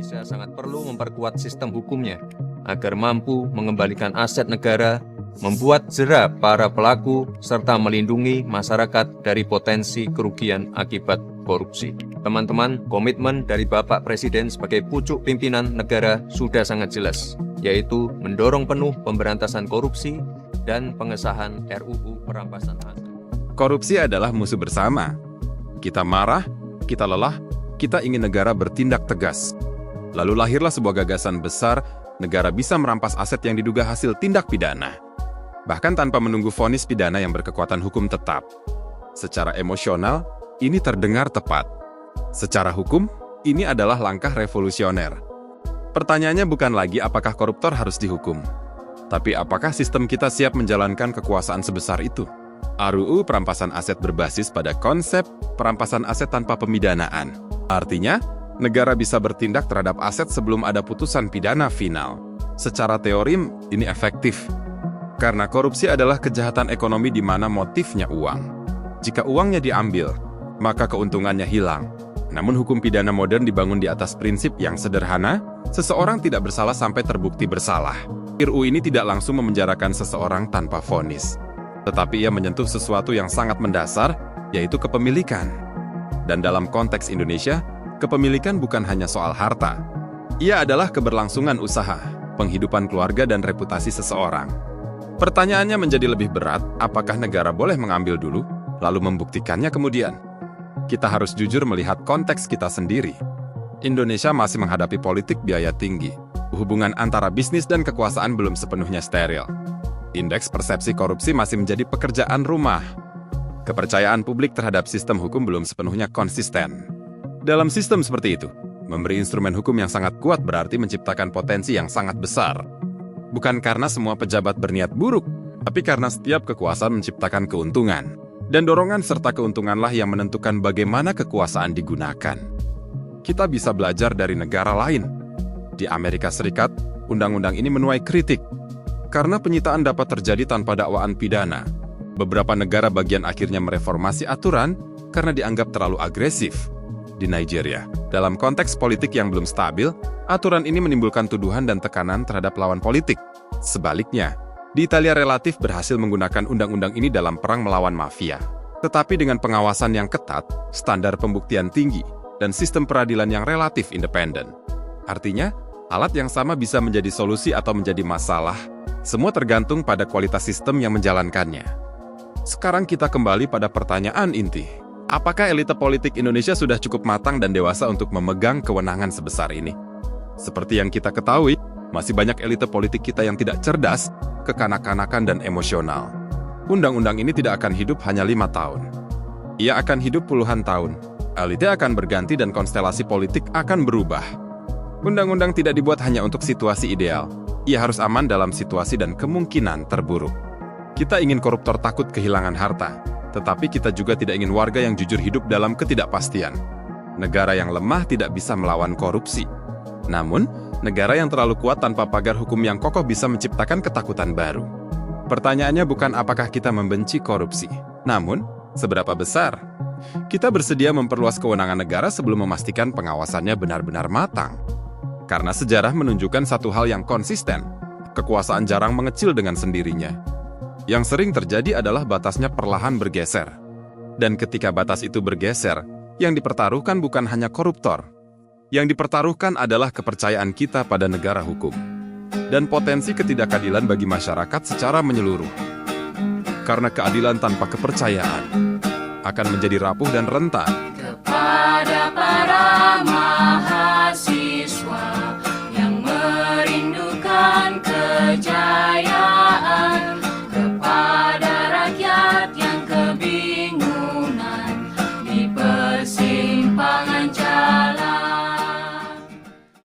Indonesia sangat perlu memperkuat sistem hukumnya agar mampu mengembalikan aset negara, membuat jera para pelaku, serta melindungi masyarakat dari potensi kerugian akibat korupsi. Teman-teman, komitmen dari Bapak Presiden sebagai pucuk pimpinan negara sudah sangat jelas, yaitu mendorong penuh pemberantasan korupsi dan pengesahan RUU perampasan aset. Korupsi adalah musuh bersama. Kita marah, kita lelah, kita ingin negara bertindak tegas. Lalu lahirlah sebuah gagasan besar, negara bisa merampas aset yang diduga hasil tindak pidana. Bahkan tanpa menunggu vonis pidana yang berkekuatan hukum tetap. Secara emosional, ini terdengar tepat. Secara hukum, ini adalah langkah revolusioner. Pertanyaannya bukan lagi apakah koruptor harus dihukum, tapi apakah sistem kita siap menjalankan kekuasaan sebesar itu? RUU perampasan aset berbasis pada konsep perampasan aset tanpa pemidanaan. Artinya, negara bisa bertindak terhadap aset sebelum ada putusan pidana final. Secara teori, ini efektif. Karena korupsi adalah kejahatan ekonomi di mana motifnya uang. Jika uangnya diambil, maka keuntungannya hilang. Namun hukum pidana modern dibangun di atas prinsip yang sederhana, seseorang tidak bersalah sampai terbukti bersalah. RUU ini tidak langsung memenjarakan seseorang tanpa vonis, tetapi ia menyentuh sesuatu yang sangat mendasar, yaitu kepemilikan. Dan dalam konteks Indonesia, kepemilikan bukan hanya soal harta. Ia adalah keberlangsungan usaha, penghidupan keluarga dan reputasi seseorang. Pertanyaannya menjadi lebih berat, apakah negara boleh mengambil dulu, lalu membuktikannya kemudian? Kita harus jujur melihat konteks kita sendiri. Indonesia masih menghadapi politik biaya tinggi. Hubungan antara bisnis dan kekuasaan belum sepenuhnya steril. Indeks persepsi korupsi masih menjadi pekerjaan rumah. Kepercayaan publik terhadap sistem hukum belum sepenuhnya konsisten. Dalam sistem seperti itu, memberi instrumen hukum yang sangat kuat berarti menciptakan potensi yang sangat besar. Bukan karena semua pejabat berniat buruk, tapi karena setiap kekuasaan menciptakan keuntungan. Dan dorongan serta keuntunganlah yang menentukan bagaimana kekuasaan digunakan. Kita bisa belajar dari negara lain. Di Amerika Serikat, undang-undang ini menuai kritik. Karena penyitaan dapat terjadi tanpa dakwaan pidana. Beberapa negara bagian akhirnya mereformasi aturan karena dianggap terlalu agresif. Di Nigeria, dalam konteks politik yang belum stabil, aturan ini menimbulkan tuduhan dan tekanan terhadap lawan politik. Sebaliknya, di Italia relatif berhasil menggunakan undang-undang ini dalam perang melawan mafia. Tetapi dengan pengawasan yang ketat, standar pembuktian tinggi, dan sistem peradilan yang relatif independen. Artinya, alat yang sama bisa menjadi solusi atau menjadi masalah. Semua tergantung pada kualitas sistem yang menjalankannya. Sekarang kita kembali pada pertanyaan inti. Apakah elite politik Indonesia sudah cukup matang dan dewasa untuk memegang kewenangan sebesar ini? Seperti yang kita ketahui, masih banyak elite politik kita yang tidak cerdas, kekanak-kanakan dan emosional. Undang-undang ini tidak akan hidup hanya 5 tahun. Ia akan hidup puluhan tahun. Elite akan berganti dan konstelasi politik akan berubah. Undang-undang tidak dibuat hanya untuk situasi ideal. Ia harus aman dalam situasi dan kemungkinan terburuk. Kita ingin koruptor takut kehilangan harta, tetapi kita juga tidak ingin warga yang jujur hidup dalam ketidakpastian. Negara yang lemah tidak bisa melawan korupsi. Namun, negara yang terlalu kuat tanpa pagar hukum yang kokoh bisa menciptakan ketakutan baru. Pertanyaannya bukan apakah kita membenci korupsi, namun, seberapa besar? Kita bersedia memperluas kewenangan negara sebelum memastikan pengawasannya benar-benar matang. Karena sejarah menunjukkan satu hal yang konsisten, kekuasaan jarang mengecil dengan sendirinya. Yang sering terjadi adalah batasnya perlahan bergeser. Dan ketika batas itu bergeser, yang dipertaruhkan bukan hanya koruptor. Yang dipertaruhkan adalah kepercayaan kita pada negara hukum. Dan potensi ketidakadilan bagi masyarakat secara menyeluruh. Karena keadilan tanpa kepercayaan akan menjadi rapuh dan rentan. Kepada para